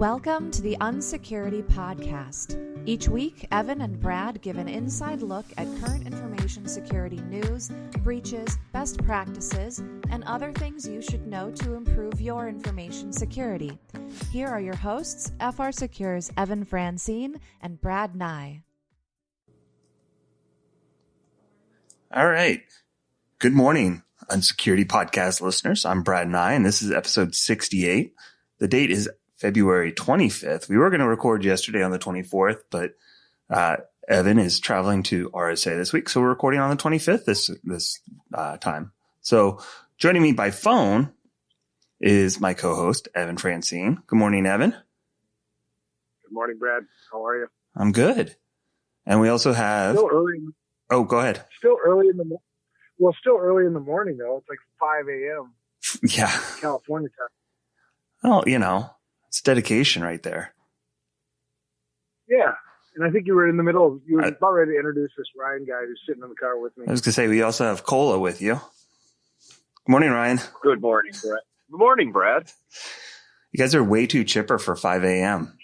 Welcome to the UNSECURITY podcast. Each week, Evan and Brad give an inside look at current information security news, breaches, best practices, and other things you should know to improve your information security. Here are your hosts, FRSecure's Evan Francine and Brad Nye. All right. Good morning, UNSECURITY podcast listeners. I'm Brad Nye, and this is episode 68. The date is February 25th. We were going to record yesterday on the 24th, but Evan is traveling to RSA this week, so we're recording on the 25th this time. So joining me by phone is my co-host, Evan Francine. Good morning, Evan. Good morning, Brad. How are you? I'm good. And we also have... Still early. Oh, go ahead. Still early in the morning, though. It's like 5 a.m. Yeah. California time. Well, you know, it's dedication right there. Yeah. And I think you were in the middle. You were about ready to introduce this Ryan guy who's sitting in the car with me. I was going to say, we also have Cola with you. Good morning, Ryan. Good morning, Brad. Good morning, Brad. You guys are way too chipper for 5 a.m.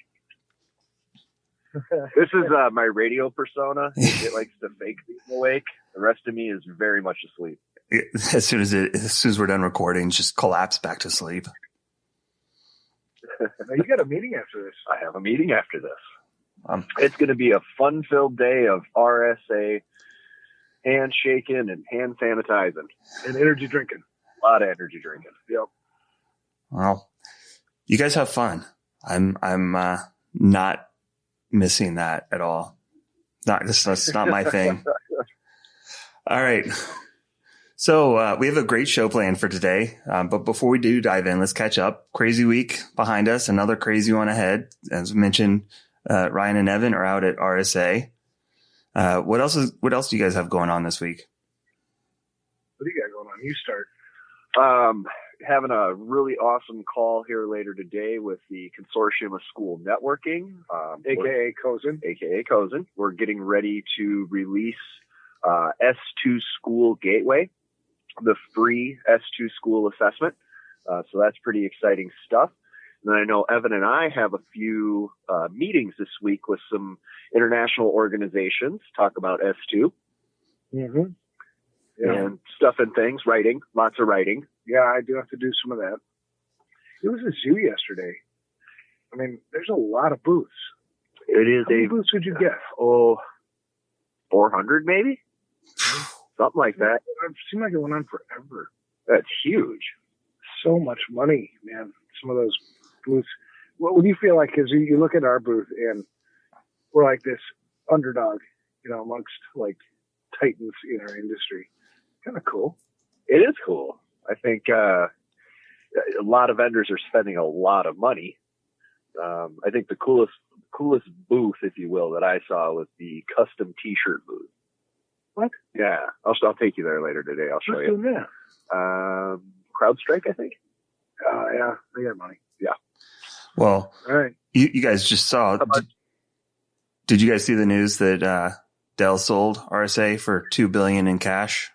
This is my radio persona. It likes to fake being awake. The rest of me is very much asleep. As soon as we're done recording, just collapse back to sleep. Now you got a meeting after this. I have a meeting after this. It's going to be a fun-filled day of RSA, handshaking and hand sanitizing. And energy drinking. A lot of energy drinking. Yep. Well, you guys have fun. I'm not missing that at all. That's not my thing. All right. So we have a great show planned for today. But before we do dive in, let's catch up. Crazy week behind us. Another crazy one ahead. As mentioned, Ryan and Evan are out at RSA. What else do you guys have going on this week? What do you got going on? You start. Having a really awesome call here later today with the Consortium of School Networking, AKA COSN. We're getting ready to release S2 School Gateway, the free S2 school assessment. So that's pretty exciting stuff. And then I know Evan and I have a few meetings this week with some international organizations, talk about S2. Mm-hmm. Yeah. And stuff and things, writing, lots of writing. Yeah, I do have to do some of that. It was a zoo yesterday. I mean, there's a lot of booths. It is How many booths would you get? 400 maybe? Something like that. It seemed like it went on forever. That's huge. So much money, man. Some of those booths. What do you feel like as you look at our booth and we're like this underdog, amongst like titans in our industry? Kind of cool. It is cool. I think a lot of vendors are spending a lot of money. I think the coolest booth, if you will, that I saw was the custom T-shirt booth. What? Yeah, I'll take you there later today. I'll show you. Who's doing that? CrowdStrike, I think. Yeah, they got money. Yeah. Well, all right. You guys just saw. Did you guys see the news that Dell sold RSA for $2 billion in cash?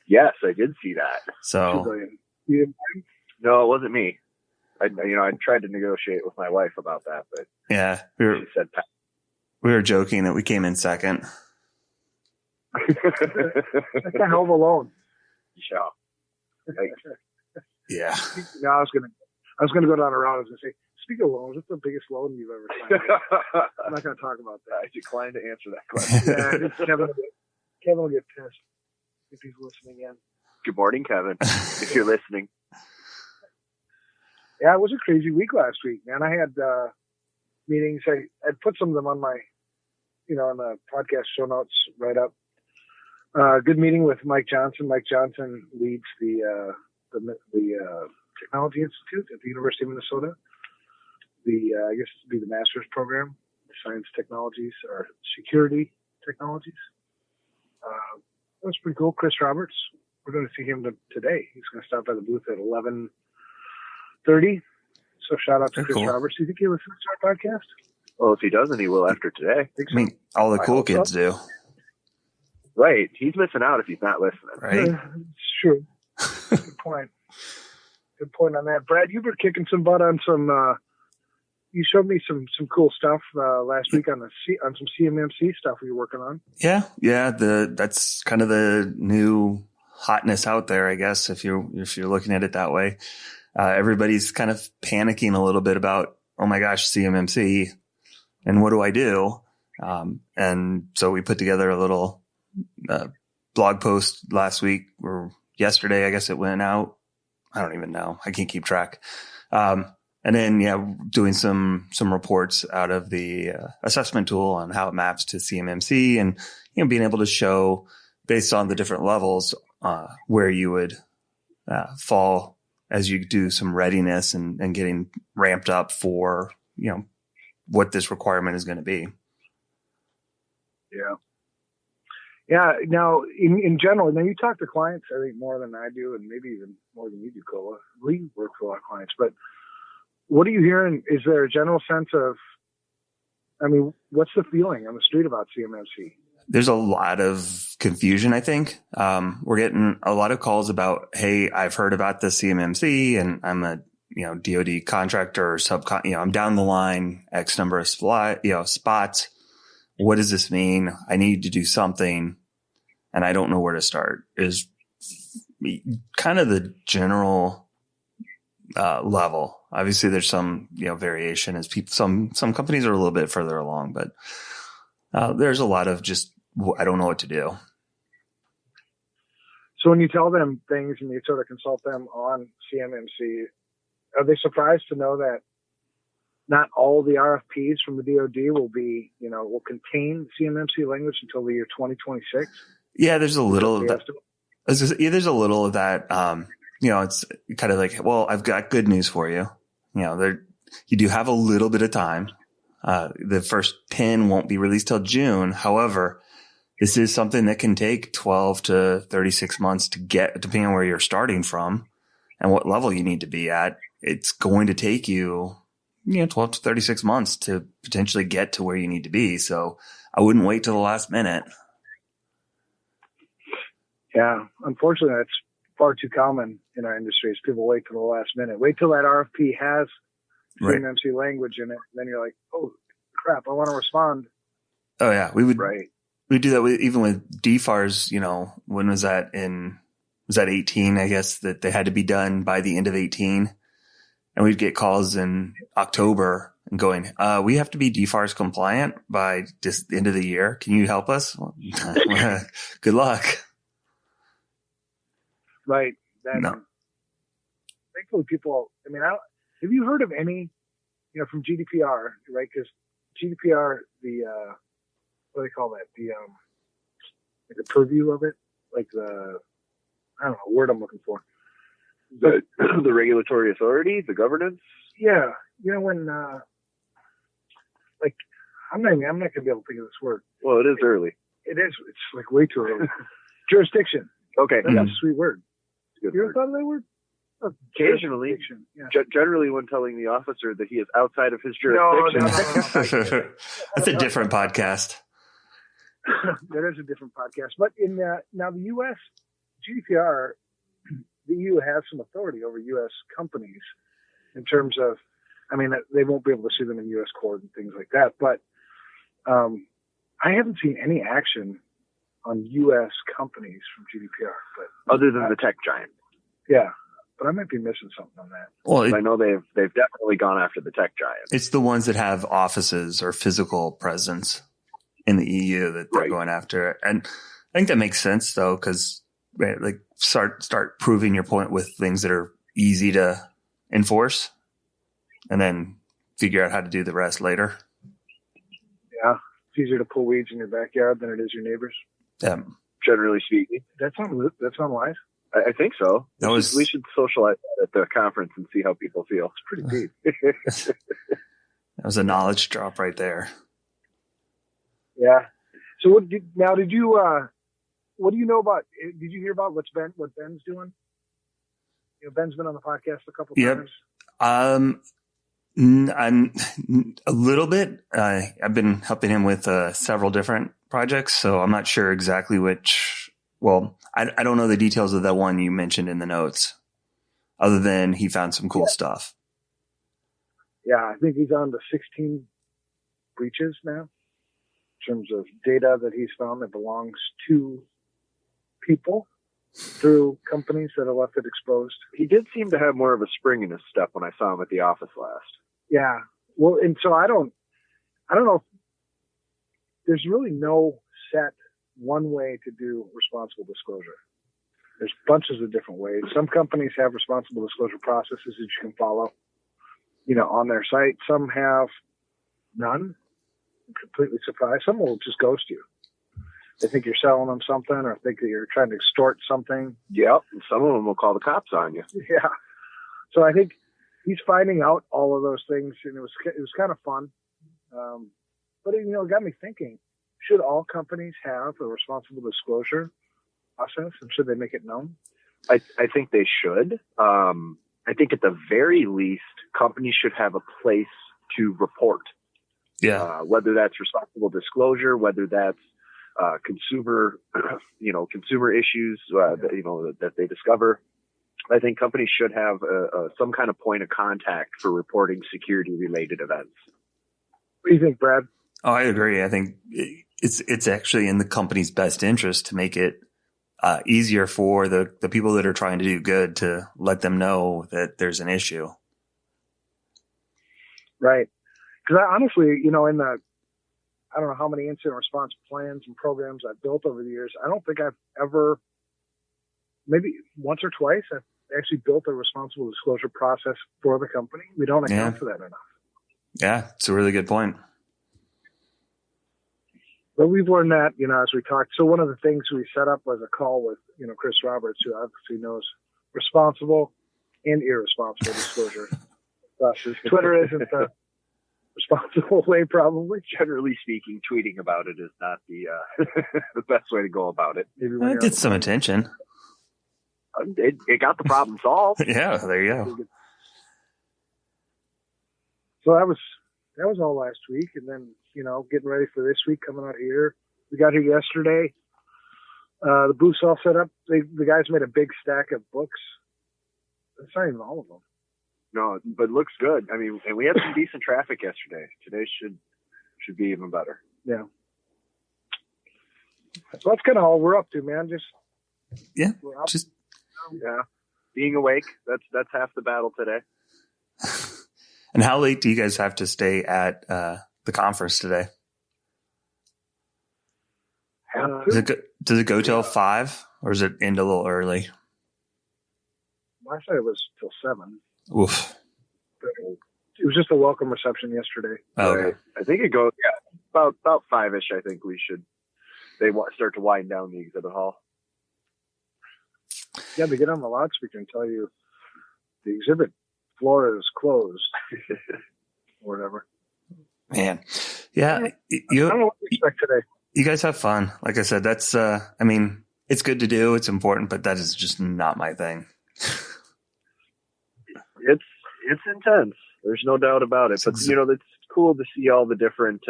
Yes, I did see that. So, no, it wasn't me. I tried to negotiate with my wife about that, but yeah, she said we were joking that we came in second. That's a hell of a loan. Yeah. No, I was gonna go down a route. I was gonna say, speak of loans, what's the biggest loan you've ever signed? I'm not gonna talk about that. I decline to answer that question. Yeah, Kevin will get pissed if he's listening in. Good morning, Kevin. If you're listening. Yeah, it was a crazy week last week, man. I had meetings. I put some of them on my, on the podcast show notes right up. Good meeting with Mike Johnson. Mike Johnson leads the Technology Institute at the University of Minnesota. I guess it'd be the master's program, Science Technologies or Security Technologies. That was pretty cool. Chris Roberts. We're going to see him today. He's going to stop by the booth at 11:30. So shout out to Chris Roberts. Do you think he listens to our podcast? Well, if he doesn't, he will after today. I mean, all the cool kids do. Right. He's missing out if he's not listening. Right. It's true. Good point. Good point on that. Brad, you've been kicking some butt on some you showed me some cool stuff last week on some CMMC stuff you're working on. Yeah. That's kind of the new hotness out there, I guess, if you're looking at it that way. Everybody's kind of panicking a little bit about, oh my gosh, CMMC, and what do I do? And so we put together a little blog post last week or yesterday, I guess it went out. I don't even know. I can't keep track. And then, doing some reports out of the assessment tool on how it maps to CMMC, and, being able to show based on the different levels where you would fall as you do some readiness and getting ramped up for, what this requirement is going to be. Yeah. Yeah. Now, in general, now you talk to clients, I think, more than I do, and maybe even more than you do, Cola. We work with a lot of clients, but what are you hearing? Is there a general sense of, what's the feeling on the street about CMMC? There's a lot of confusion, I think. We're getting a lot of calls about, hey, I've heard about the CMMC and I'm a, DoD contractor or I'm down the line, X number of spots. What does this mean? I need to do something and I don't know where to start, is kind of the general level. Obviously there's some, variation as people, some companies are a little bit further along, but there's a lot of just, I don't know what to do. So when you tell them things and you sort of consult them on CMMC, are they surprised to know that not all the RFPs from the DoD will be, will contain CMMC language until the year 2026? Yeah, there's a little of that. There's a little of that. It's kind of like, well, I've got good news for you. You do have a little bit of time. The first 10 won't be released till June. However, this is something that can take 12 to 36 months to get, depending on where you're starting from and what level you need to be at. It's going to take you, 12 to 36 months to potentially get to where you need to be. So I wouldn't wait till the last minute. Yeah. Unfortunately, that's far too common in our industry, is people wait till the last minute. Wait till that RFP has CMMC language in it. And then you're like, oh crap, I want to respond. Oh yeah. We do that even with DFARS, when was that was that 18? I guess that they had to be done by the end of 18. And we'd get calls in October and going, we have to be DFARS compliant by just the end of the year. Can you help us? Well, good luck. Right. No. Thankfully people, have you heard of any, from GDPR, right? Because GDPR, what do they call that? The purview of it, like I don't know the word I'm looking for. The regulatory authority, the governance. Yeah, when I'm not going to be able to think of this word. Well, it is early. It is. It's like way too early. Jurisdiction. Okay, that's a sweet word. You ever thought of that word? Occasionally, generally when telling the officer that he is outside of his jurisdiction. No. That's a different podcast. That is a different podcast. But in now the U.S. GDPR, the EU has some authority over U.S. companies in terms of, they won't be able to sue them in U.S. court and things like that. But I haven't seen any action on U.S. companies from GDPR. But other than the tech giant. Yeah. But I might be missing something on that. Well, I know they've definitely gone after the tech giant. It's the ones that have offices or physical presence in the EU that they're going after. And I think that makes sense though, because start proving your point with things that are easy to enforce and then figure out how to do the rest later. Yeah. It's easier to pull weeds in your backyard than it is your neighbors. Yeah. Generally speaking. That's not wise. I think so. We should socialize that at the conference and see how people feel. It's pretty deep. That was a knowledge drop right there. Yeah. So what do you know about, did you hear about what Ben's doing? Ben's been on the podcast a couple times. I'm a little bit, I've been helping him with several different projects, so I'm not sure exactly which. Well, I don't know the details of that one you mentioned in the notes, other than he found some cool stuff. Yeah, I think he's on to 16 breaches now in terms of data that he's found that belongs to people through companies that have left it exposed. He did seem to have more of a spring in his step when I saw him at the office last. Yeah. Well, and so I don't know. There's really no set one way to do responsible disclosure. There's bunches of different ways. Some companies have responsible disclosure processes that you can follow, on their site. Some have none. I'm completely surprised. Some will just ghost you. They think you're selling them something or think that you're trying to extort something. Yep. And some of them will call the cops on you. Yeah. So I think he's finding out all of those things, and it was kind of fun. But it got me thinking, should all companies have a responsible disclosure process, and should they make it known? I think they should. I think at the very least, companies should have a place to report. Yeah. Whether that's responsible disclosure, whether that's consumer issues that they discover. I think companies should have some kind of point of contact for reporting security-related events. What do you think, Brad? Oh, I agree. I think it's actually in the company's best interest to make it easier for the people that are trying to do good to let them know that there's an issue. Right. Because honestly, I don't know how many incident response plans and programs I've built over the years. I don't think I've ever, maybe once or twice, I've actually built a responsible disclosure process for the company. We don't account for that enough. Yeah, it's a really good point. But we've learned that, as we talked. So one of the things we set up was a call with, Chris Roberts, who obviously knows responsible and irresponsible disclosure process. Twitter isn't the responsible way, probably. Generally speaking, tweeting about it is not the the best way to go about it. Maybe when It gets some attention. It got the problem solved. Yeah, there you go. So that was all last week, and then getting ready for this week coming out here. We got here yesterday. The booth's all set up. The guys made a big stack of books. That's not even all of them. No, but it looks good. I mean, and we had some decent traffic yesterday. Today should be even better. Yeah. So that's kind of all we're up to, man. Yeah. Being awake. That's half the battle today. And how late do you guys have to stay at the conference today? Does it go till 5, or is it end a little early? I thought it was till 7. Oof. It was just a welcome reception yesterday. Oh, okay. Right. I think it goes about 5-ish. I think they start to wind down the exhibit hall. Yeah, they get on the loudspeaker and tell you the exhibit floor is closed or whatever. Man. Yeah. I don't know what to expect today. You guys have fun. Like I said, that's, it's good to do. It's important, but that is just not my thing. It's intense. There's no doubt about it. But, it's cool to see all the different,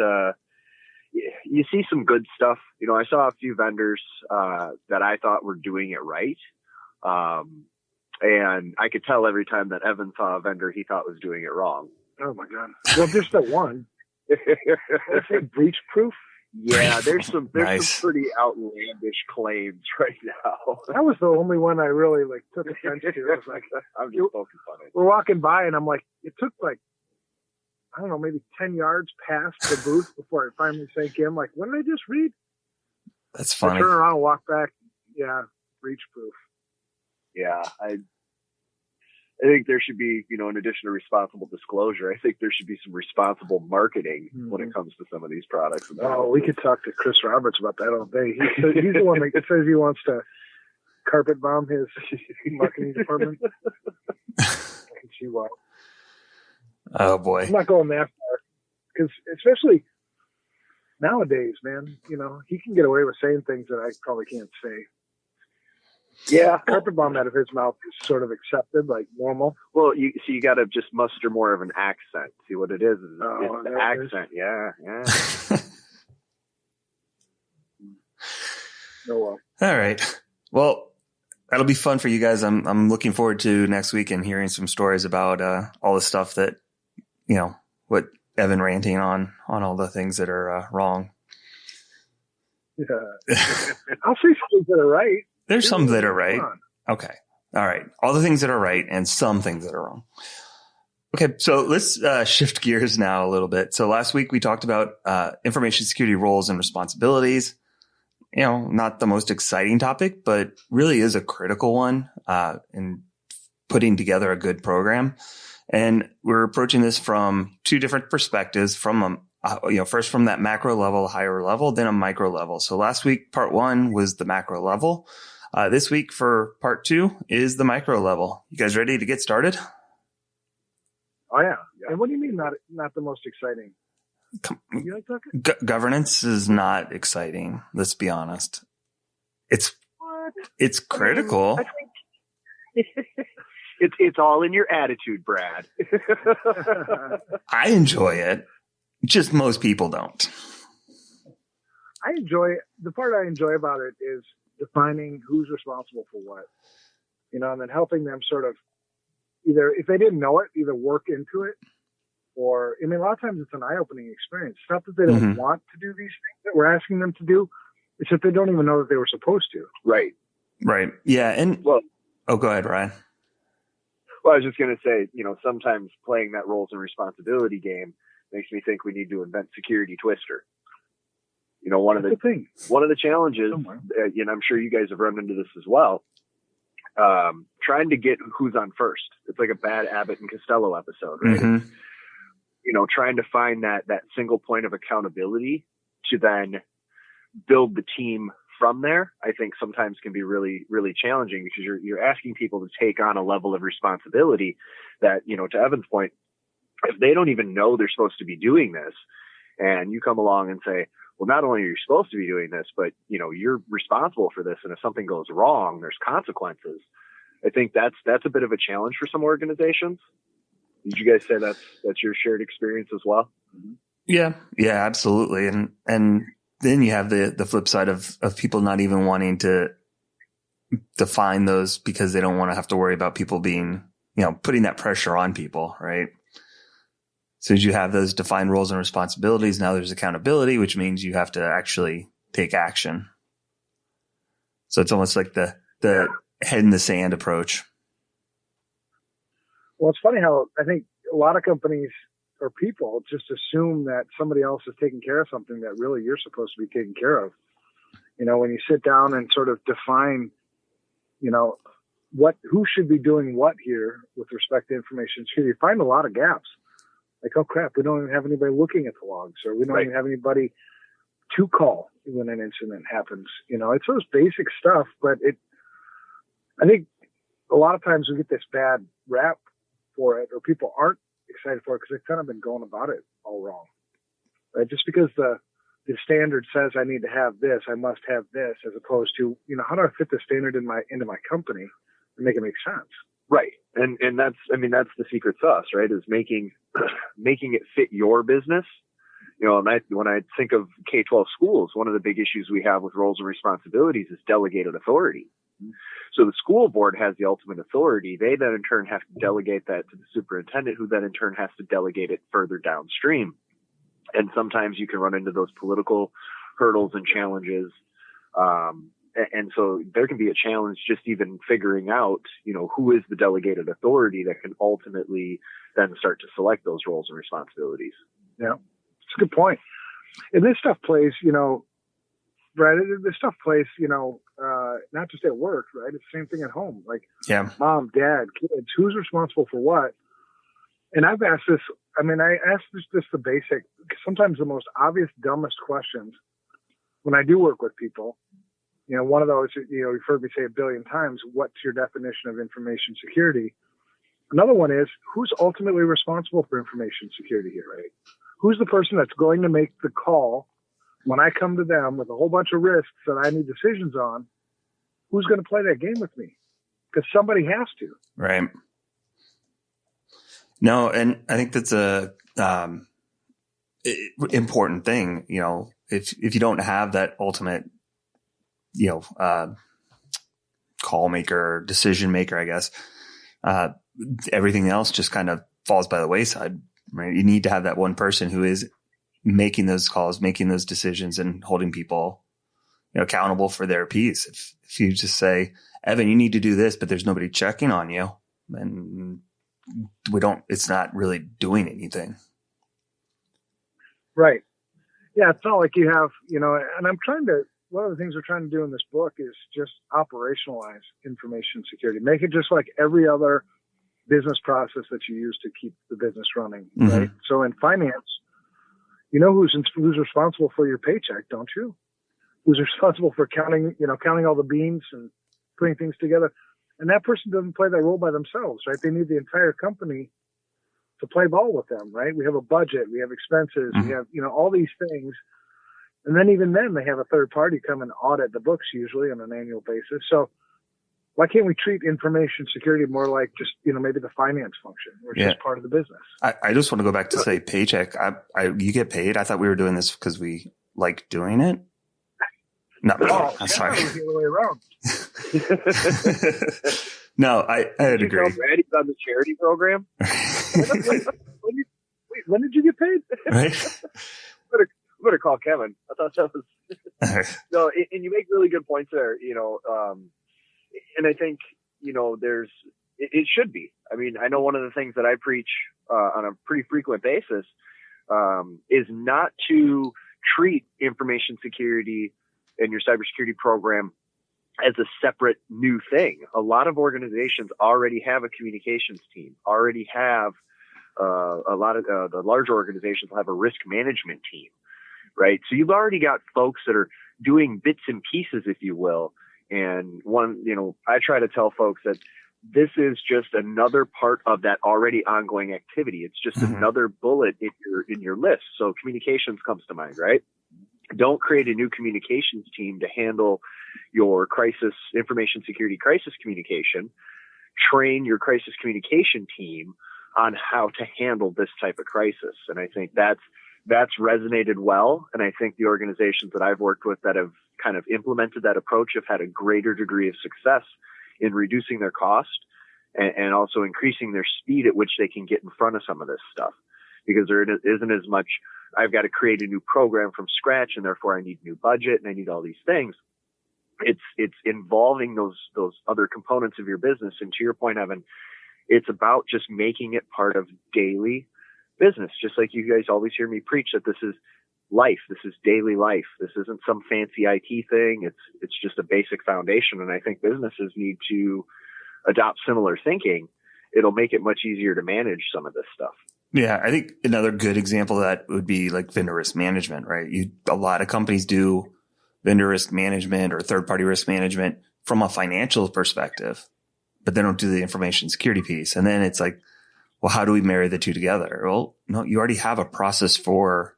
you see some good stuff. I saw a few vendors, that I thought were doing it right. And I could tell every time that Evan saw a vendor he thought was doing it wrong. Oh my God. Well, just that one. Let's say breach proof. Yeah, there's some Nice. some pretty outlandish claims right now. That was the only one I really took offense to. It was like, I'm just poking fun at it. we're walking by and I'm like, it took I don't know, maybe 10 yards past the booth before it finally sank in. Like, what did I just read? That's I funny. turn around and walk back. Yeah, breach proof. Yeah, I think there should be, in addition to responsible disclosure, I think there should be some responsible marketing when it comes to some of these products. Oh, we could talk to Chris Roberts about that all day. He's the one that says he wants to carpet bomb his marketing department. I can see why. Oh boy. I'm not going that far because, especially nowadays, man, he can get away with saying things that I probably can't say. Yeah, carpet bomb out of his mouth is sort of accepted, like normal. Well, you got to just muster more of an accent. See what it is? It's the accent. Yeah. Oh well. All right. Well, that'll be fun for you guys. I'm looking forward to next week and hearing some stories about all the stuff that what Evan ranting on all the things that are wrong. Yeah. I'll say some things that are right. There's some that are right. Okay. All right. All the things that are right and some things that are wrong. Okay. So let's shift gears now a little bit. So last week we talked about information security roles and responsibilities. Not the most exciting topic, but really is a critical one in putting together a good program. And we're approaching this from two different perspectives, from first from that macro level, higher level, then a micro level. So last week, part one was the macro level. This week for part two is the micro level. You guys ready to get started? Oh yeah. And what do you mean not the most exciting? You like talking? Governance is not exciting. Let's be honest. It's critical. I think it's all in your attitude, Brad. I enjoy it. Just most people don't. The part I enjoy about it is defining who's responsible for what, and then helping them sort of either, if they didn't know it, either work into it, or, a lot of times it's an eye-opening experience. It's not that they don't want to do these things that we're asking them to do. It's that they don't even know that they were supposed to. Right. Right. Yeah. And go ahead, Ryan. Well, I was just going to say, sometimes playing that roles and responsibility game makes me think we need to invent Security Twister. One of the challenges, I'm sure you guys have run into this as well, trying to get who's on first. It's like a bad Abbott and Costello episode, right? Mm-hmm. Trying to find that single point of accountability to then build the team from there, I think sometimes can be really, really challenging, because you're asking people to take on a level of responsibility that, to Evan's point, if they don't even know they're supposed to be doing this, and you come along and say, well, not only are you supposed to be doing this, but, you're responsible for this. And if something goes wrong, there's consequences. I think that's a bit of a challenge for some organizations. Did you guys say that's your shared experience as well? Yeah. Yeah, absolutely. And then you have the flip side of people not even wanting to define those because they don't want to have to worry about people being, putting that pressure on people. Right. So as you have those defined roles and responsibilities, now there's accountability, which means you have to actually take action. So it's almost like the head in the sand approach. Well, it's funny how I think a lot of companies or people just assume that somebody else is taking care of something that really you're supposed to be taking care of. When you sit down and sort of define, who should be doing what here with respect to information security, you find a lot of gaps. Like, oh crap, we don't even have anybody looking at the logs, or we don't even have anybody to call when an incident happens. It's those basic stuff, but I think a lot of times we get this bad rap for it, or people aren't excited for it because they've kind of been going about it all wrong. Right? Just because the standard says I need to have this, I must have this, as opposed to, how do I fit the standard into my company and make it make sense? Right. And that's the secret sauce, right? Is making it fit your business. And when I think of K-12 schools, one of the big issues we have with roles and responsibilities is delegated authority. So the school board has the ultimate authority. They then in turn have to delegate that to the superintendent, who then in turn has to delegate it further downstream. And sometimes you can run into those political hurdles and challenges. And so there can be a challenge just even figuring out, who is the delegated authority that can ultimately then start to select those roles and responsibilities. Yeah, it's a good point. And this stuff plays, Brad, this stuff plays, not just at work, right? It's the same thing at home. Like, mom, dad, kids, who's responsible for what? And I've asked this, I asked this the basic, sometimes the most obvious, dumbest questions when I do work with people. One of those, you've heard me say a billion times, what's your definition of information security? Another one is, who's ultimately responsible for information security here, right? Who's the person that's going to make the call when I come to them with a whole bunch of risks that I need decisions on? Who's going to play that game with me? Because somebody has to. Right. No, and I think that's a important thing. If you don't have that ultimate, call maker, decision maker, I guess, everything else just kind of falls by the wayside. right? You need to have that one person who is making those calls, making those decisions, and holding people, accountable for their piece. If you just say, Evan, you need to do this, but there's nobody checking on you, then it's not really doing anything. Right. Yeah. It's not like you have, and one of the things we're trying to do in this book is just operationalize information security. Make it just like every other business process that you use to keep the business running. Mm-hmm. Right. So in finance, who's responsible for your paycheck, don't you? Who's responsible for counting all the beans and putting things together. And that person doesn't play that role by themselves, right? They need the entire company to play ball with them, right? We have a budget, we have expenses, mm-hmm. we have, all these things. And then even then they have a third party come and audit the books usually on an annual basis. So why can't we treat information security more like just, maybe the finance function, which is part of the business? I just want to go back to say paycheck. You get paid. I thought we were doing this because we like doing it. No, I'm sorry. It was the other way around. No, I agree. Randy's on the charity program. When did you get paid? Right. Better call Kevin. I thought that was no. And you make really good points there. And I think it should be. I mean, I know one of the things that I preach on a pretty frequent basis is not to treat information security and your cybersecurity program as a separate new thing. A lot of organizations already have a communications team, already have a lot of the larger organizations will have a risk management team, right? So you've already got folks that are doing bits and pieces, if you will. And I try to tell folks that this is just another part of that already ongoing activity. It's just mm-hmm. another bullet in your list. So communications comes to mind, right? Don't create a new communications team to handle your information security crisis communication. Train your crisis communication team on how to handle this type of crisis. And I think that's resonated well. And I think the organizations that I've worked with that have kind of implemented that approach have had a greater degree of success in reducing their cost and also increasing their speed at which they can get in front of some of this stuff. Because there isn't as much, I've got to create a new program from scratch and therefore I need new budget and I need all these things. It's involving those other components of your business. And to your point, Evan, it's about just making it part of daily business. Just like you guys always hear me preach that this is life. This is daily life. This isn't some fancy IT thing. It's just a basic foundation. And I think businesses need to adopt similar thinking. It'll make it much easier to manage some of this stuff. Yeah, I think another good example of that would be like vendor risk management, right? A lot of companies do vendor risk management or third-party risk management from a financial perspective, but they don't do the information security piece. And then it's like, well, how do we marry the two together? Well, no, you already have a process for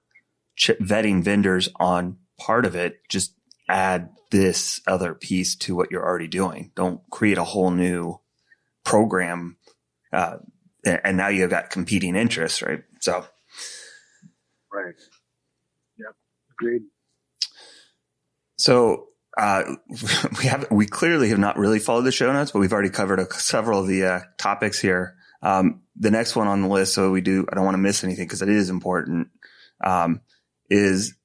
vetting vendors on part of it. Just add this other piece to what you're already doing. Don't create a whole new program. And now you've got competing interests, right? So. Right. Yeah. Agreed. So, we clearly have not really followed the show notes, but we've already covered several of the topics here. The next one on the list, so I don't want to miss anything because it is important, is,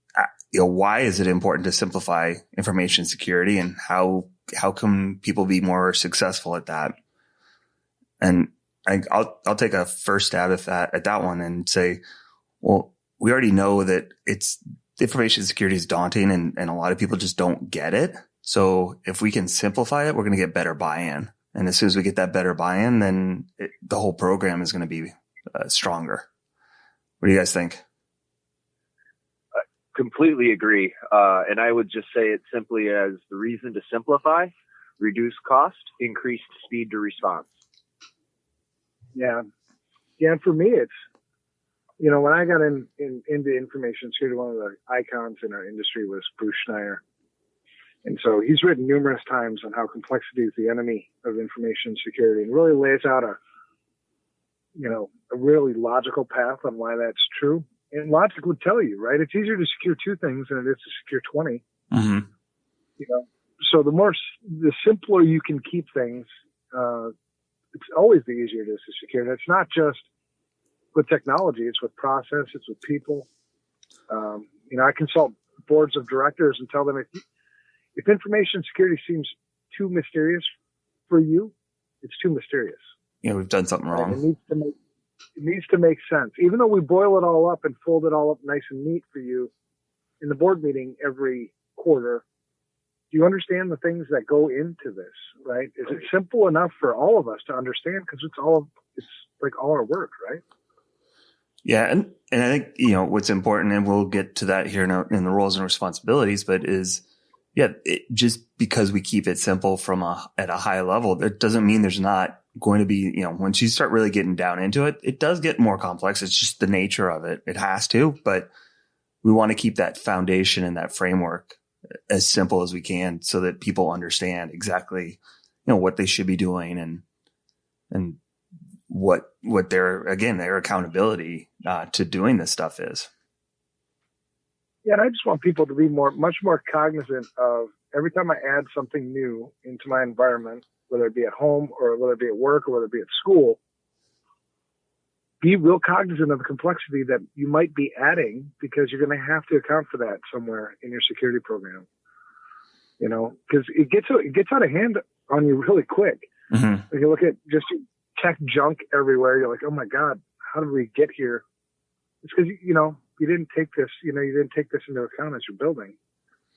why is it important to simplify information security and how can people be more successful at that? And I'll take a first stab at that one and say, well, we already know that information security is daunting and a lot of people just don't get it. So if we can simplify it, we're going to get better buy-in. And as soon as we get that better buy-in, then the whole program is going to be stronger. What do you guys think? I completely agree. And I would just say it simply as the reason to simplify, reduce cost, increase speed to response. Yeah. Yeah. And for me, it's, when I got into information security, one of the icons in our industry was Bruce Schneier. And so he's written numerous times on how complexity is the enemy of information security and really lays out a really logical path on why that's true. And logic would tell you, right? It's easier to secure 2 things than it is to secure 20. Mm-hmm. So the simpler you can keep things, it's always the easier it is to secure. And it's not just with technology. It's with process. It's with people. I consult boards of directors and tell them if information security seems too mysterious for you, it's too mysterious. We've done something wrong. It needs to make sense. Even though we boil it all up and fold it all up nice and neat for you in the board meeting every quarter, do you understand the things that go into this, right? Is it simple enough for all of us to understand? Because it's like all our work, right? Yeah. And I think, what's important, and we'll get to that here in the roles and responsibilities, but just because we keep it simple at a high level, it doesn't mean there's not going to be, once you start really getting down into it, it does get more complex. It's just the nature of it. It has to, but we want to keep that foundation and that framework as simple as we can so that people understand exactly, what they should be doing and what their accountability to doing this stuff is. Yeah, and I just want people to be much more cognizant of every time I add something new into my environment, whether it be at home or whether it be at work or whether it be at school, be real cognizant of the complexity that you might be adding, because you're going to have to account for that somewhere in your security program. Because it gets out of hand on you really quick. Mm-hmm. If you look at just tech junk everywhere, you're like, oh my God, how did we get here? It's because, you didn't take this, you didn't take this into account as you're building.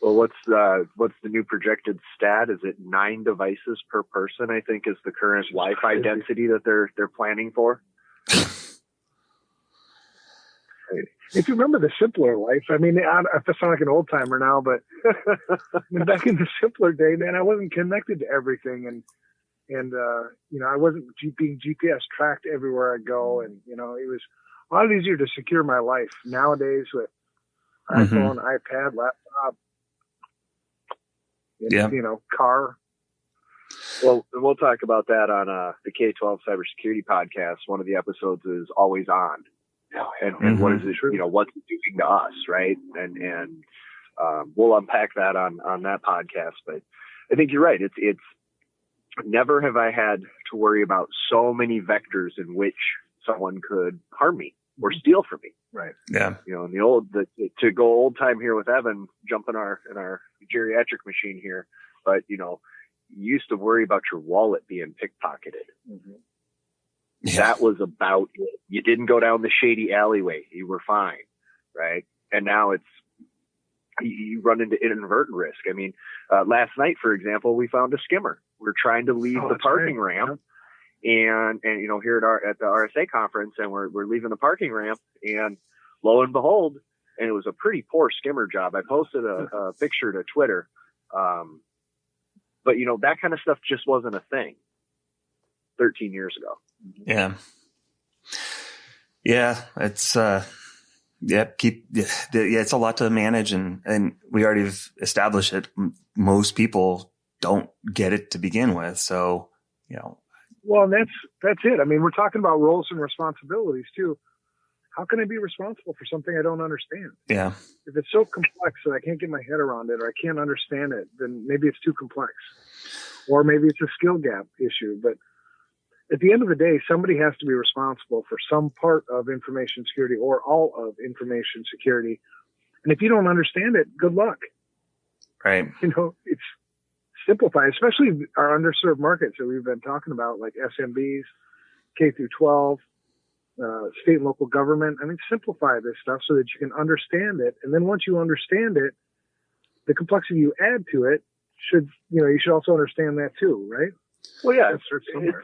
Well, what's the new projected stat? Is it 9 devices per person, I think, is the current Wi-Fi density that they're planning for? If you remember the simpler life, I sound like an old timer now, but back in the simpler day, man, I wasn't connected to everything. And I wasn't being GPS tracked everywhere I go. And, it was a lot easier to secure my life nowadays with iPhone, iPad, laptop, car. Well, we'll talk about that on the K-12 Cybersecurity podcast. One of the episodes is Always On. And what is it, what's it doing to us, right? And we'll unpack that on that podcast. But I think you're right. It's never have I had to worry about so many vectors in which someone could harm me or steal from me. Right. Yeah. In to go old time here with Evan, jump in our geriatric machine here. But, you used to worry about your wallet being pickpocketed. Mm-hmm. Yeah. That was about it. You didn't go down the shady alleyway. You were fine. Right. And now you run into inadvertent risk. Last night, for example, we found a skimmer. We're trying to leave the parking ramp and here at the RSA conference, and we're leaving the parking ramp, and lo and behold, and it was a pretty poor skimmer job. I posted a picture to Twitter. But that kind of stuff just wasn't a thing 13 years ago. Yeah. Yeah. It's, it's a lot to manage, and we already have established it. Most people don't get it to begin with. So, Well, and that's it. We're talking about roles and responsibilities too. How can I be responsible for something I don't understand? Yeah. If it's so complex that I can't get my head around it or I can't understand it, then maybe it's too complex, or maybe it's a skill gap issue. But at the end of the day, somebody has to be responsible for some part of information security or all of information security. And if you don't understand it, good luck. Right. It's simplified, especially our underserved markets that we've been talking about, like SMBs, K through 12, state and local government. Simplify this stuff so that you can understand it. And then once you understand it, the complexity you add to it you should also understand that too, right? Well, yeah, it's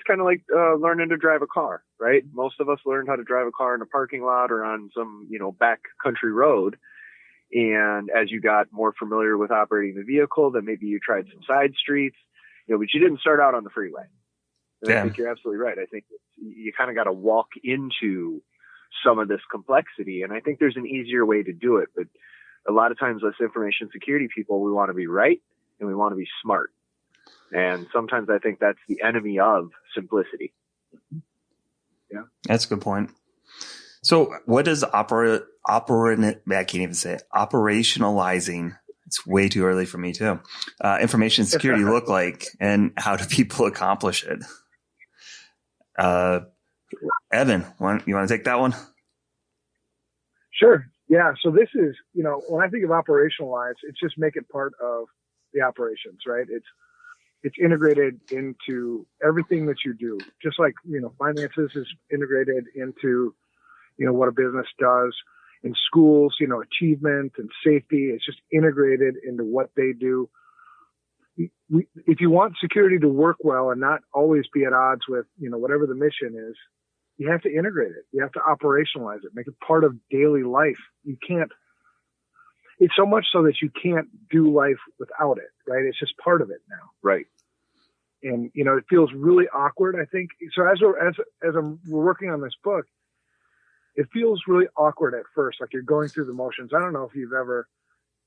kind of like learning to drive a car, right? Most of us learned how to drive a car in a parking lot or on some, back country road. And as you got more familiar with operating the vehicle, then maybe you tried some side streets, but you didn't start out on the freeway. And I think you're absolutely right. I think you kind of got to walk into some of this complexity. And I think there's an easier way to do it. But a lot of times us information security people, we want to be right and we want to be smart. And sometimes I think that's the enemy of simplicity. Yeah. That's a good point. So what does operationalizing, it's way too early for me too, information security look like, and how do people accomplish it? Evan, you want to take that one? Sure. Yeah. So this is, when I think of operationalize, it's just make it part of the operations, right? It's integrated into everything that you do. Just like, finances is integrated into, what a business does. In schools, achievement and safety, it's just integrated into what they do. If you want security to work well and not always be at odds with, whatever the mission is, you have to integrate it. You have to operationalize it, make it part of daily life. It's so much so that you can't do life without it, right? It's just part of it now. Right. And, it feels really awkward, I think. So as we're working on this book, it feels really awkward at first, like you're going through the motions. I don't know if you've ever,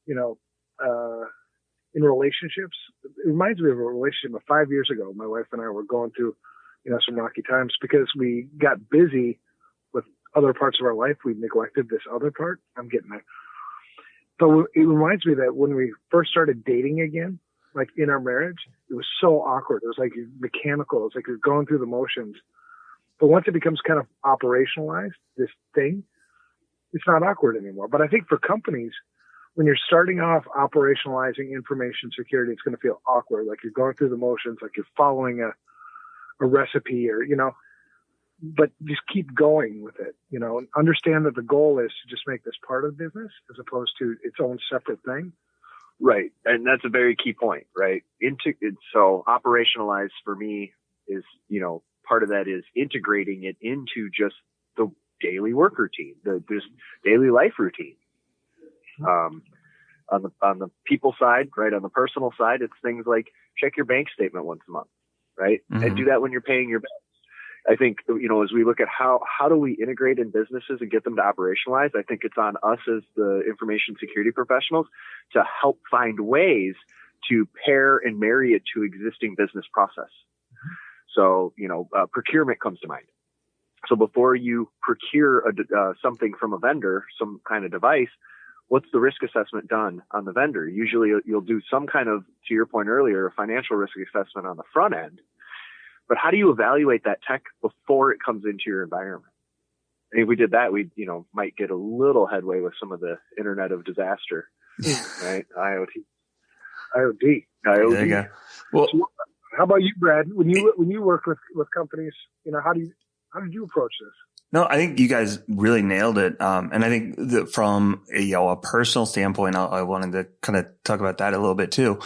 in relationships, it reminds me of a relationship of 5 years ago. My wife and I were going through, some rocky times because we got busy with other parts of our life. We neglected this other part. I'm getting there. But it reminds me that when we first started dating again, like in our marriage, it was so awkward. It was like mechanical. It's like you're going through the motions. But once it becomes kind of operationalized, this thing, it's not awkward anymore. But I think for companies, when you're starting off operationalizing information security, it's going to feel awkward. Like you're going through the motions, like you're following a recipe or, but just keep going with it, and understand that the goal is to just make this part of business as opposed to its own separate thing. Right. And that's a very key point, right? So operationalize for me is, part of that is integrating it into just the daily work routine, this daily life routine. On the people side, right? On the personal side, it's things like check your bank statement once a month, right? Mm-hmm. And do that when you're paying your bills. I think, as we look at how do we integrate in businesses and get them to operationalize, I think it's on us as the information security professionals to help find ways to pair and marry it to existing business process. So, procurement comes to mind. So before you procure something from a vendor, some kind of device, what's the risk assessment done on the vendor? Usually you'll do some kind of, to your point earlier, a financial risk assessment on the front end. But how do you evaluate that tech before it comes into your environment? And if we did that, we might get a little headway with some of the Internet of Disaster, right? IoT. There you go. Well, so how about you, Brad? When you work with companies, how did you approach this? No, I think you guys really nailed it. And I think that from a personal standpoint, I wanted to kind of talk about that a little bit too.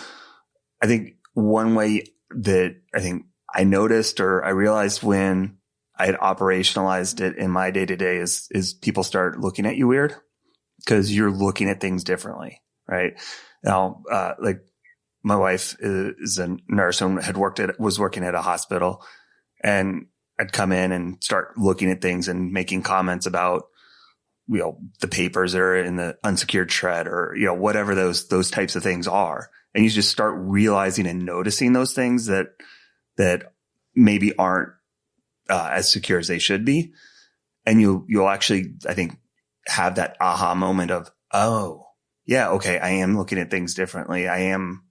I think one way that I think I noticed or I realized when I had operationalized it in my day to day is people start looking at you weird because you're looking at things differently, right? Now, like my wife is a nurse and was working at a hospital, and I'd come in and start looking at things and making comments about, the papers that are in the unsecured shred or, whatever those types of things are. And you just start realizing and noticing those things that maybe aren't as secure as they should be. And you'll actually, I think, have that aha moment of, oh, yeah, okay, I am looking at things differently. I am.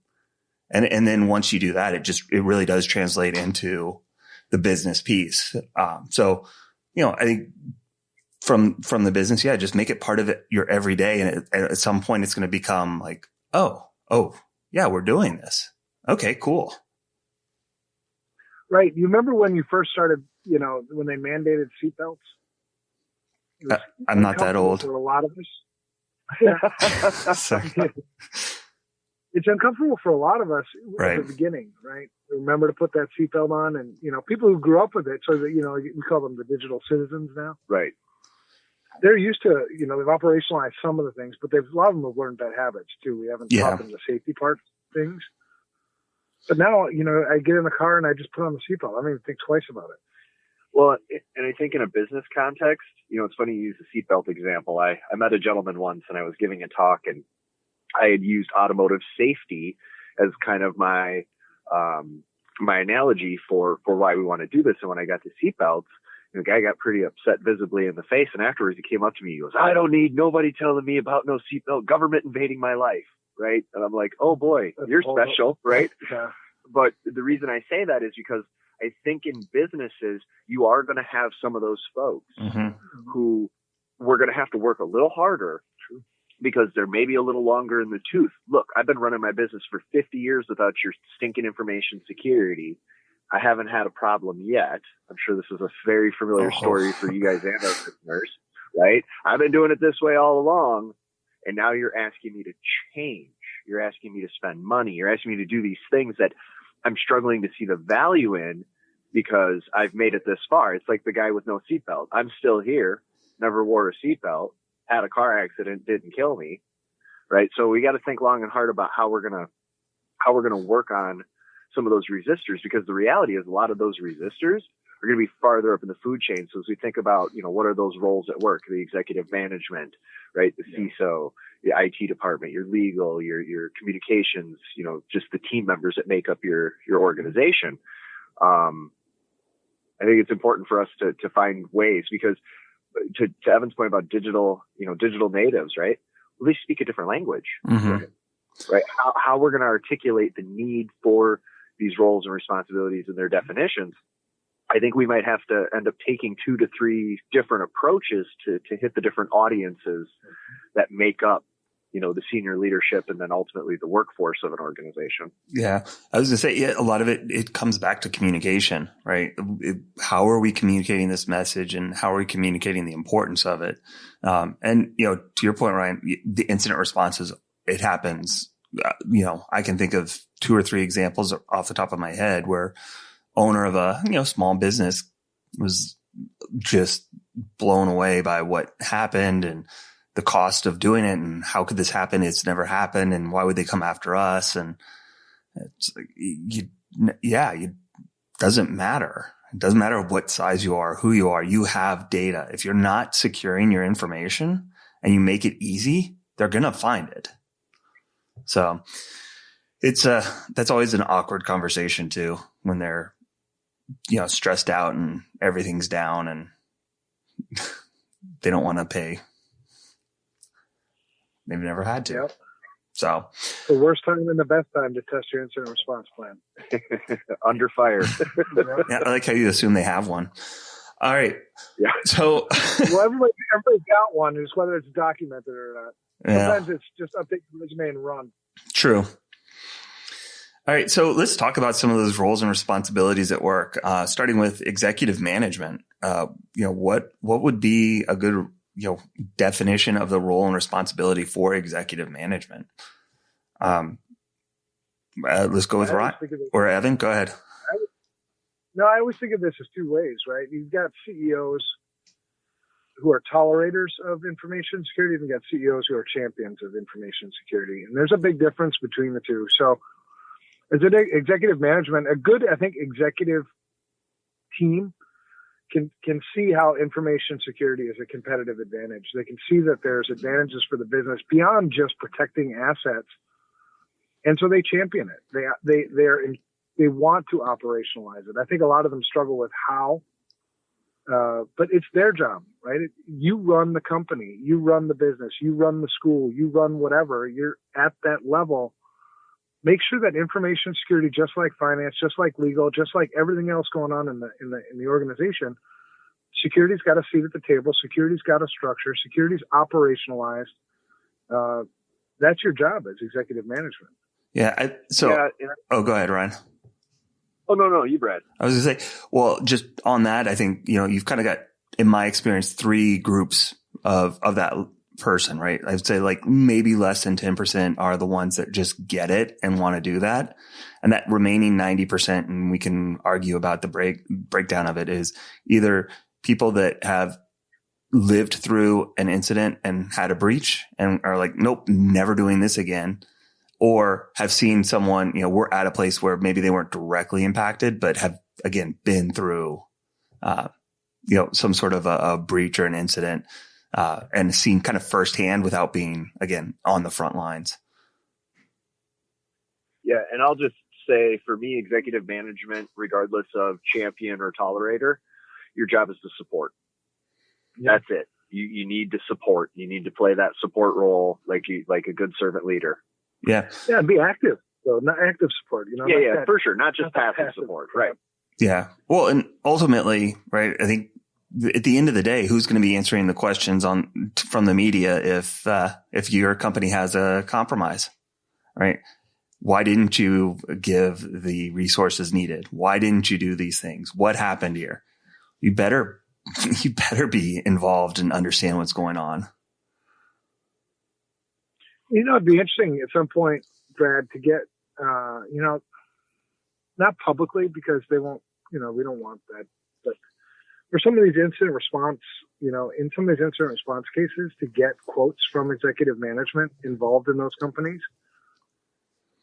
And then once you do that, it really does translate into the business piece. So, I think from the business, just make it part of your everyday. And at some point it's going to become like, oh, yeah, we're doing this. Okay, cool. Right. You remember when you first started, when they mandated seatbelts? I'm not that old. For a lot of us. Sorry. It's uncomfortable for a lot of us right. at the beginning, right? Remember to put that seatbelt on, and people who grew up with it, so that we call them the digital citizens now. Right. They're used to, they've operationalized some of the things, but a lot of them have learned bad habits too. We haven't taught them the safety part things. But now, I get in the car and I just put on the seatbelt. I don't even think twice about it. Well, and I think in a business context, it's funny you use the seatbelt example. I met a gentleman once and I was giving a talk, and I had used automotive safety as kind of my analogy for why we want to do this. And when I got to seatbelts, the guy got pretty upset visibly in the face. And afterwards he came up to me. He goes, I don't need nobody telling me about no seatbelt, government invading my life. Right. And I'm like, oh boy, you're special. Right. Yeah. But the reason I say that is because I think in businesses, you are going to have some of those folks who we're going to have to work a little harder because they're maybe a little longer in the tooth. Look, I've been running my business for 50 years without your stinking information security. I haven't had a problem yet. I'm sure this is a very familiar story for you guys and our listeners, right? I've been doing it this way all along, and now you're asking me to change. You're asking me to spend money. You're asking me to do these things that I'm struggling to see the value in because I've made it this far. It's like the guy with no seatbelt. I'm still here, never wore a seatbelt, had a car accident, didn't kill me, right? So we got to think long and hard about how we're gonna work on some of those resistors, because the reality is a lot of those resistors are going to be farther up in the food chain. So as we think about, what are those roles at work, the executive management, right? The CISO, the IT department, your legal, your communications, just the team members that make up your organization. I think it's important for us to find ways, because to Evan's point about digital natives, right? Well, they speak a different language, right? How we're going to articulate the need for these roles and responsibilities and their definitions. I think we might have to end up taking 2 to 3 different approaches to hit the different audiences that make up, the senior leadership and then ultimately the workforce of an organization. Yeah. I was going to say, a lot of it comes back to communication, right? How are we communicating this message, and how are we communicating the importance of it? And, to your point, Ryan, the incident responses, it happens. I can think of 2 or 3 examples off the top of my head where owner of a, small business was just blown away by what happened and the cost of doing it, and how could this happen? It's never happened. And why would they come after us? And it's like, it doesn't matter. It doesn't matter what size you are, who you are. You have data. If you're not securing your information and you make it easy, they're going to find it. So that's always an awkward conversation too, when they're, stressed out and everything's down and they don't want to pay. They've never had to. Yep. So the worst time and the best time to test your incident response plan. Under fire. Yeah, I like how you assume they have one. All right. Yeah. So well, everybody's got one, just whether it's documented or not. Sometimes it's just update the resume and run. True. All right. So let's talk about some of those roles and responsibilities at work, starting with executive management. What would be a good definition of the role and responsibility for executive management? Let's go with Ryan or Evan. Go ahead. I always think of this as 2 ways, right? You've got CEOs who are tolerators of information security, and you've got CEOs who are champions of information security. And there's a big difference between the two. So as an executive management, a good, I think, executive team can see how information security is a competitive advantage. They can see that there's advantages for the business beyond just protecting assets. And so they champion it. They want to operationalize it. I think a lot of them struggle with how, but it's their job, right? You run the company, you run the business, you run the school, you run whatever. You're at that level. Make sure that information security, just like finance, just like legal, just like everything else going on in the organization, security's got a seat at the table. Security's got a structure. Security's operationalized. That's your job as executive management. Yeah. Go ahead, Ryan. Oh, no, you, Brad. I was going to say, well, just on that, I think, you've kind of got, in my experience, 3 groups of that person, right? I would say like maybe less than 10% are the ones that just get it and want to do that. And that remaining 90%, and we can argue about the breakdown of it, is either people that have lived through an incident and had a breach and are like, nope, never doing this again. Or have seen someone, we're at a place where maybe they weren't directly impacted, but have, again, been through, some sort of a breach or an incident, and seen kind of firsthand without being, again, on the front lines. Yeah. And I'll just say, for me, executive management, regardless of champion or tolerator, your job is to support. Yeah. That's it. You need to support. You need to play that support role like a good servant leader. Yeah. Yeah. Be active. So not active support, Yeah, for sure. Not just passive support. Right. Yeah. Well, and ultimately, right, I think at the end of the day, who's going to be answering the questions from the media if your company has a compromise, right? Why didn't you give the resources needed? Why didn't you do these things? What happened here? You better be involved and understand what's going on. It'd be interesting at some point, Brad, to get, not publicly because they won't, we don't want that, but for some of these incident response, in some of these incident response cases, to get quotes from executive management involved in those companies,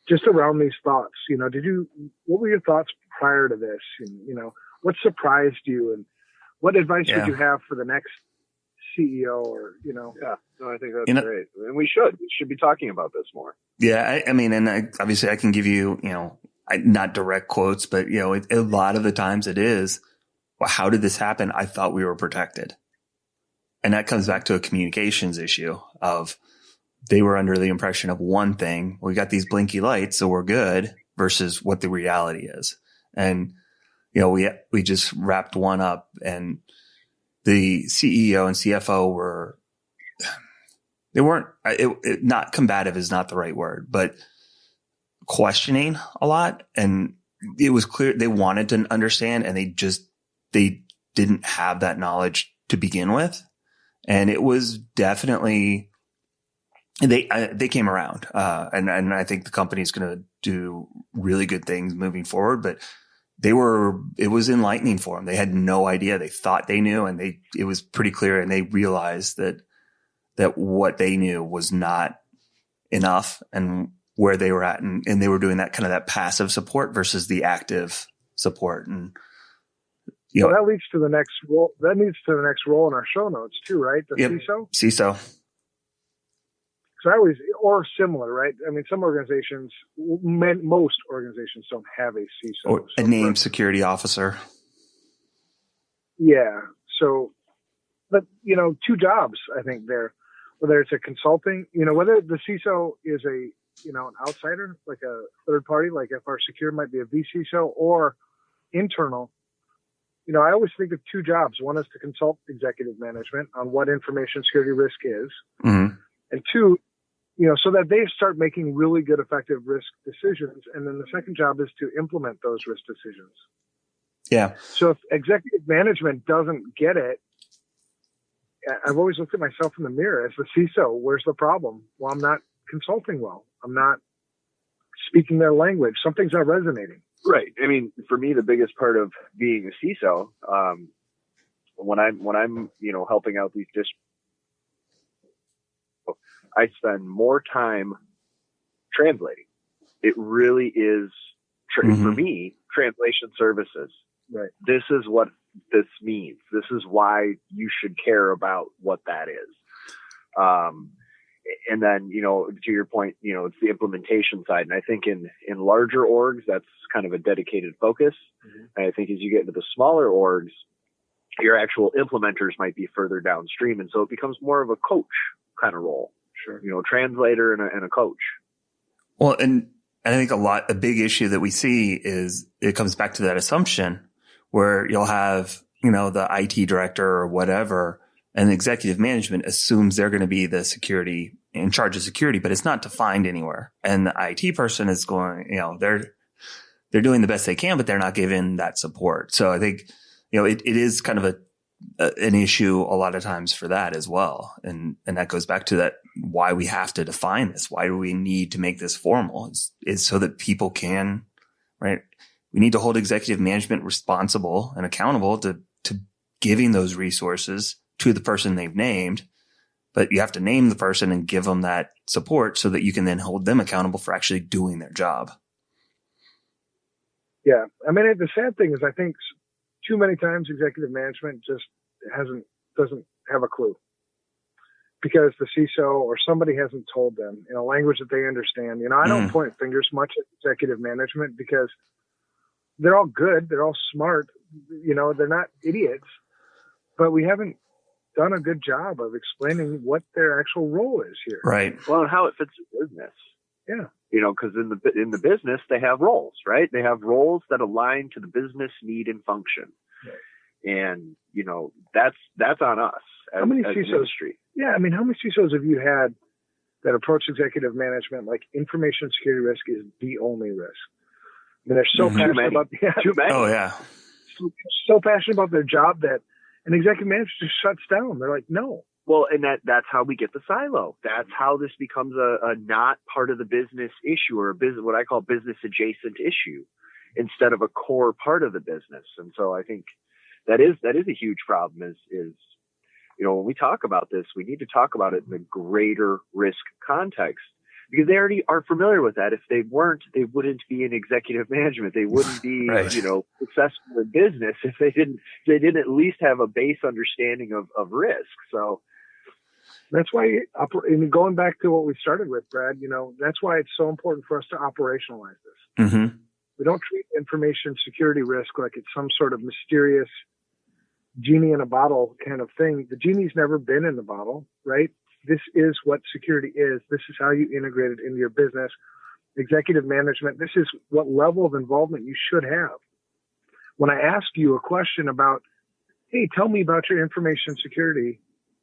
just around these thoughts. What were your thoughts prior to this? And, what surprised you, and what advice would you have for the next CEO? Or Yeah, no, I think that's great, and we should be talking about this more. Yeah, I mean, and obviously I can give you, not direct quotes, but a lot of the times it is, well, how did this happen? I thought we were protected, and that comes back to a communications issue of they were under the impression of one thing. We got these blinky lights, so we're good, versus what the reality is. And we just wrapped one up, and the CEO and CFO weren't not combative is not the right word, but questioning a lot. And it was clear they wanted to understand, and they didn't have that knowledge to begin with. And it was definitely, they came around, and I think the company is going to do really good things moving forward, but it was enlightening for them. They had no idea. They thought they knew, and it was pretty clear, and they realized that what they knew was not enough, and where they were at, and they were doing that kind of that passive support versus the active support. And that leads to the next role. That leads to the next role in our show notes too, right? The CISO. So or similar, right? I mean, some organizations, most organizations don't have a CISO. Or a named security officer. Yeah. So, but, two jobs, I think there, whether it's a consulting, whether the CISO is an outsider, like a third party, like FRSecure might be a vCISO, or internal. I always think of two jobs. One is to consult executive management on what information security risk is. Mm-hmm. And two, so that they start making really good, effective risk decisions. And then the second job is to implement those risk decisions. Yeah. So if executive management doesn't get it, I've always looked at myself in the mirror as the CISO. Where's the problem? Well, I'm not consulting well. I'm not speaking their language. Something's not resonating. Right. I mean, for me, the biggest part of being a CISO, when I'm helping out these I spend more time translating. It really is, for me, translation services. Right. This is what this means. This is why you should care about what that is. And then, to your point, it's the implementation side. And I think in larger orgs, that's kind of a dedicated focus. Mm-hmm. And I think as you get into the smaller orgs, your actual implementers might be further downstream. And so it becomes more of a coach kind of role. Sure. Translator and a coach. Well, and I think a big issue that we see is it comes back to that assumption where you'll have, the IT director or whatever, and the executive management assumes they're going to be the security in charge of security, but it's not defined anywhere. And the IT person is going, they're doing the best they can, but they're not given that support. So I think, it is kind of an issue a lot of times for that as well. And that goes back to that, why we have to define this. Why do we need to make this formal? Is so that people can, right? We need to hold executive management responsible and accountable to giving those resources to the person they've named, but you have to name the person and give them that support so that you can then hold them accountable for actually doing their job. Yeah. I mean, the sad thing is I think too many times executive management just doesn't have a clue, because the CISO or somebody hasn't told them in a language that they understand. I don't point fingers much at executive management because they're all good. They're all smart. They're not idiots, but we haven't done a good job of explaining what their actual role is here. Right. Well, and how it fits the business. Yeah. Because in the business, they have roles, right? They have roles that align to the business need and function. Right. And, that's on us as an industry. Yeah. I mean, how many CISOs have you had that approach executive management like information security risk is the only risk? I mean, they're so passionate about too many. Oh, yeah. So passionate about their job that an executive manager just shuts down. They're like, no. Well, and that's how we get the silo. That's how this becomes a not part of the business issue, or what I call business adjacent issue, instead of a core part of the business. And so I think that is a huge problem is when we talk about this, we need to talk about it in the greater risk context, because they already are familiar with that. If they weren't, they wouldn't be in executive management. They wouldn't be, right. Successful in business if they didn't at least have a base understanding of risk. So that's why, going back to what we started with, Brad, that's why it's so important for us to operationalize this. Mm-hmm. We don't treat information security risk like it's some sort of mysterious genie in a bottle kind of thing. The genie's never been in the bottle, right? This is what security is. This is how you integrate it into your business. Executive management, this is what level of involvement you should have. When I ask you a question about, hey, tell me about your information security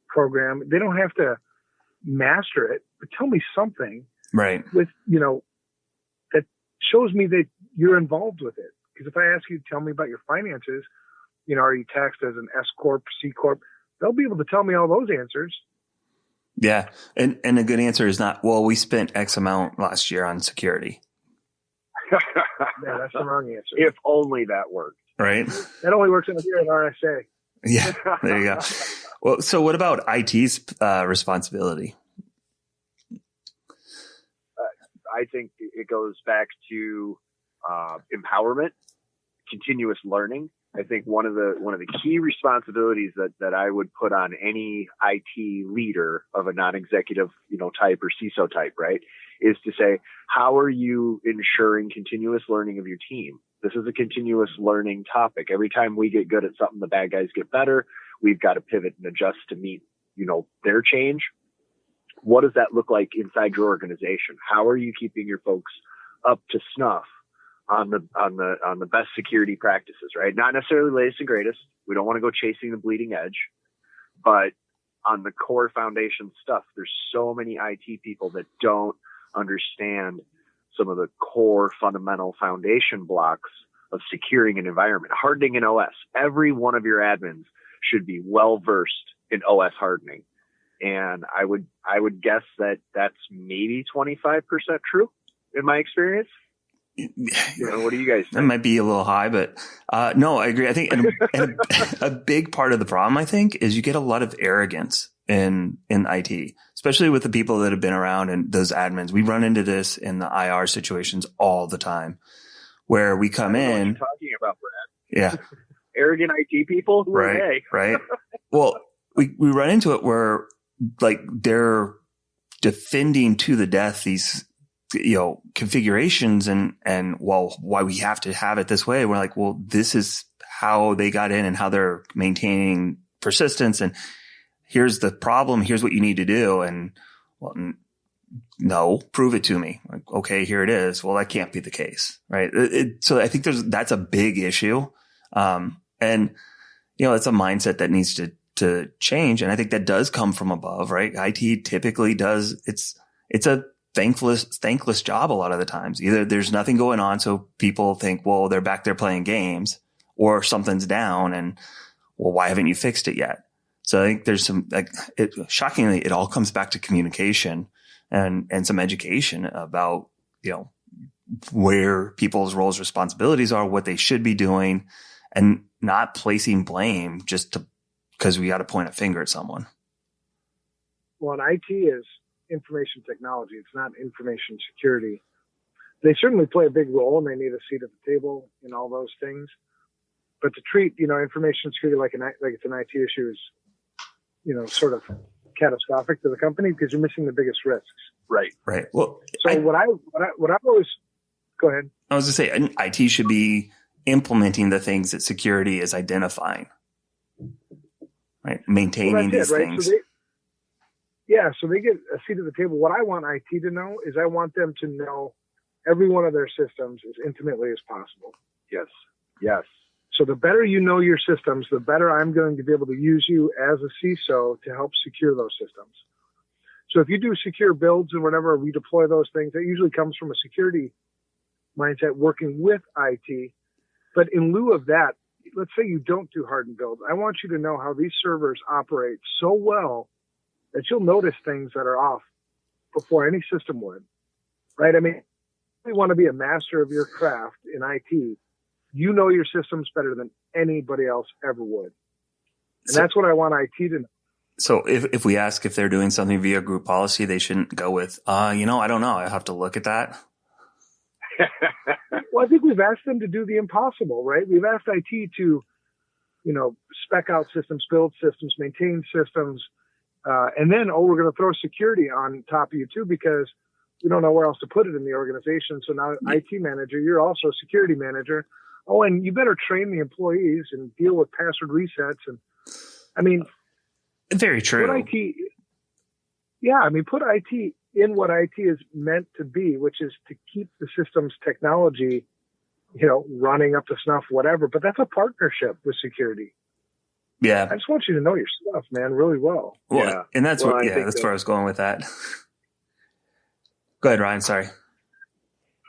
program, they don't have to master it, but tell me something, right? With that shows me that you're involved with it. Because if I ask you to tell me about your finances, are you taxed as an S corp, C corp? They'll be able to tell me all those answers. Yeah, and a good answer is not, well, we spent X amount last year on security. Yeah, that's the wrong answer. If only that worked. Right. That only works here at RSA. Yeah, there you go. Well, so what about IT's responsibility? I think it goes back to empowerment, continuous learning. I think one of the key responsibilities that I would put on any IT leader of a non-executive, type or CISO type, right, is to say, how are you ensuring continuous learning of your team? This is a continuous learning topic. Every time we get good at something, the bad guys get better. We've got to pivot and adjust to meet, their change. What does that look like inside your organization? How are you keeping your folks up to snuff on the best security practices, right? Not necessarily latest and greatest. We don't want to go chasing the bleeding edge, but on the core foundation stuff, there's so many IT people that don't understand some of the core fundamental foundation blocks of securing an environment, hardening an OS. Every one of your admins should be well versed in OS hardening. And I would guess that that's maybe 25% true in my experience. What do you guys think? That might be a little high, but no, I agree. I think and a big part of the problem, I think, is you get a lot of arrogance in IT, especially with the people that have been around and those admins. We run into this in the IR situations all the time, where we come in. What you're talking about, Brad? Yeah, arrogant IT people. Right. Well, we run into it where they're defending to the death these configurations and why we have to have it this way. We're like, well, this is how they got in and how they're maintaining persistence. And here's the problem. Here's what you need to do. And well, no, prove it to me. Like, okay, here it is. Well, that can't be the case. Right. So I think that's a big issue. And it's a mindset that needs to change. And I think that does come from above, right? IT typically does. It's a thankless job a lot of the times. Either there's nothing going on, so people think, well, they're back there playing games, or something's down and, well, why haven't you fixed it yet? So I think there's some, shockingly, it all comes back to communication and some education about, where people's roles, responsibilities are, what they should be doing, and not placing blame just because we got to point a finger at someone. Well, and IT is information technology. It's not information security. They certainly play a big role and they need a seat at the table in all those things. But to treat, information security like it's an IT issue is, sort of catastrophic to the company because you're missing the biggest risks. Right. Well, so what I always go ahead. I was going to say, IT should be implementing the things that security is identifying, right? Maintaining these things. So Yeah, so they get a seat at the table. What I want IT to know is I want them to know every one of their systems as intimately as possible. Yes. Yes. So the better you know your systems, the better I'm going to be able to use you as a CISO to help secure those systems. So if you do secure builds and whatever, we deploy those things, that usually comes from a security mindset working with IT. But in lieu of that, let's say you don't do hardened builds. I want you to know how these servers operate so well that you'll notice things that are off before any system would, right? I mean, if you want to be a master of your craft in IT, you know your systems better than anybody else ever would. And that's what I want IT to know. So if we ask if they're doing something via group policy, they shouldn't go with, I don't know. I have to look at that. Well, I think we've asked them to do the impossible, right? We've asked IT to, spec out systems, build systems, maintain systems. And then, we're going to throw security on top of you too, because we don't know where else to put it in the organization. So now IT manager, you're also a security manager. Oh, and you better train the employees and deal with password resets. And I mean, very true. Put IT in what IT is meant to be, which is to keep the system's technology, running up to snuff, whatever. But that's a partnership with security. Yeah. I just want you to know your stuff, man, really well. Yeah. And that's where I was going with that. Go ahead, Ryan. Sorry.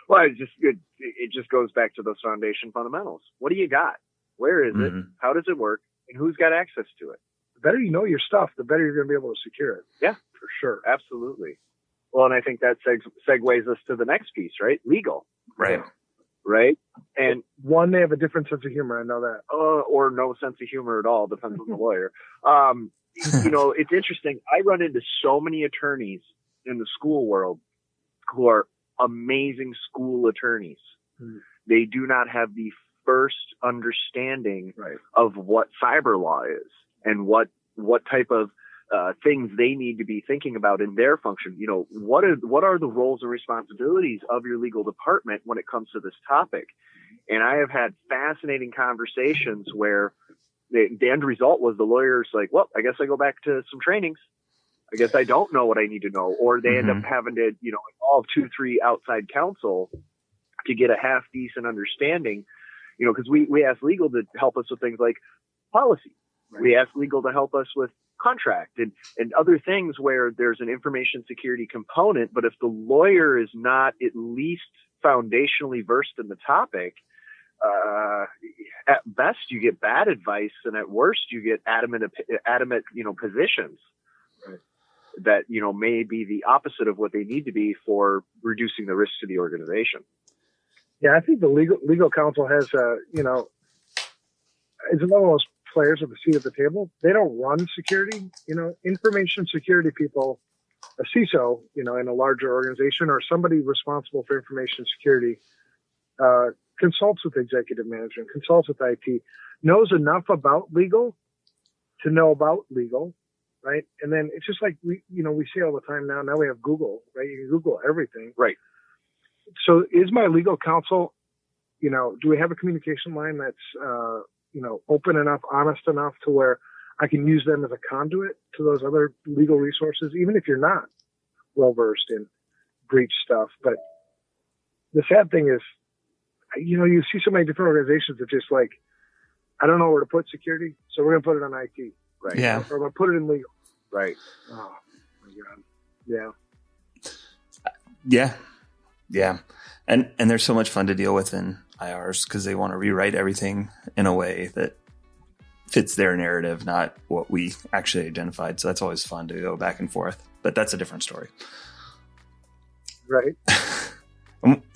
Well, it just goes back to those foundation fundamentals. What do you got? Where is it? How does it work? And who's got access to it? The better you know your stuff, the better you're going to be able to secure it. Yeah, for sure. Absolutely. Well, and I think that segues us to the next piece, right? Legal. Right. And they have a different sense of humor. I know that. Or no sense of humor at all. Depends on the lawyer. It's interesting. I run into so many attorneys in the school world who are amazing school attorneys. They do not have the first understanding of what cyber law is and what type of things they need to be thinking about in their function. What are the roles and responsibilities of your legal department when it comes to this topic? And I have had fascinating conversations where the end result was the lawyer's like, well, I guess I go back to some trainings. I guess I don't know what I need to know. Or they end up having to, involve 2-3 outside counsel to get a half decent understanding, because we ask legal to help us with things like policy. We ask legal to help us with contract and other things where there's an information security component. But if the lawyer is not at least foundationally versed in the topic, at best you get bad advice, and at worst you get adamant, positions that, may be the opposite of what they need to be for reducing the risk to the organization. Yeah, I think the legal counsel has, is one of those players with a seat at the table. They don't run security, information security people, a CISO, in a larger organization or somebody responsible for information security, consults with executive management, consults with IT, knows enough about legal to know about legal, right? And then it's just like we see all the time now we have Google, right? You can Google everything. Right. So is my legal counsel, do we have a communication line that's, open enough, honest enough to where I can use them as a conduit to those other legal resources, even if you're not well-versed in breach stuff. But the sad thing is, you see so many different organizations that just like, I don't know where to put security, so we're going to put it on IT. Right. Yeah. Or we're going to put it in legal. Right. Oh, my God. Yeah. Yeah. Yeah. And there's so much fun to deal with in IRs because they want to rewrite everything in a way that fits their narrative, not what we actually identified. So that's always fun to go back and forth, but that's a different story. Right.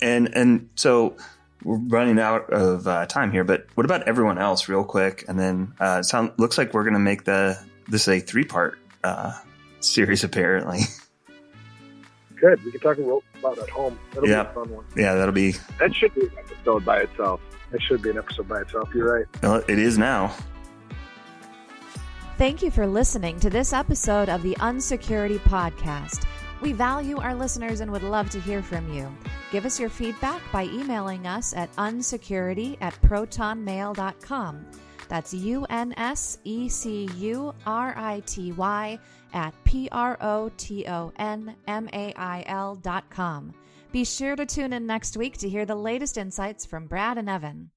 And so we're running out of time here, but what about everyone else real quick? And then looks like we're going to make this a 3-part series apparently. Good. We can talk about it at home. That'll be a fun one. Yeah, that should be an episode by itself. It should be an episode by itself. You're right. Well, it is now. Thank you for listening to this episode of the UNSECURITY podcast. We value our listeners and would love to hear from you. Give us your feedback by emailing us at unsecurity@protonmail.com. That's UNSECURITY at PROTONMAIL.com. Be sure to tune in next week to hear the latest insights from Brad and Evan.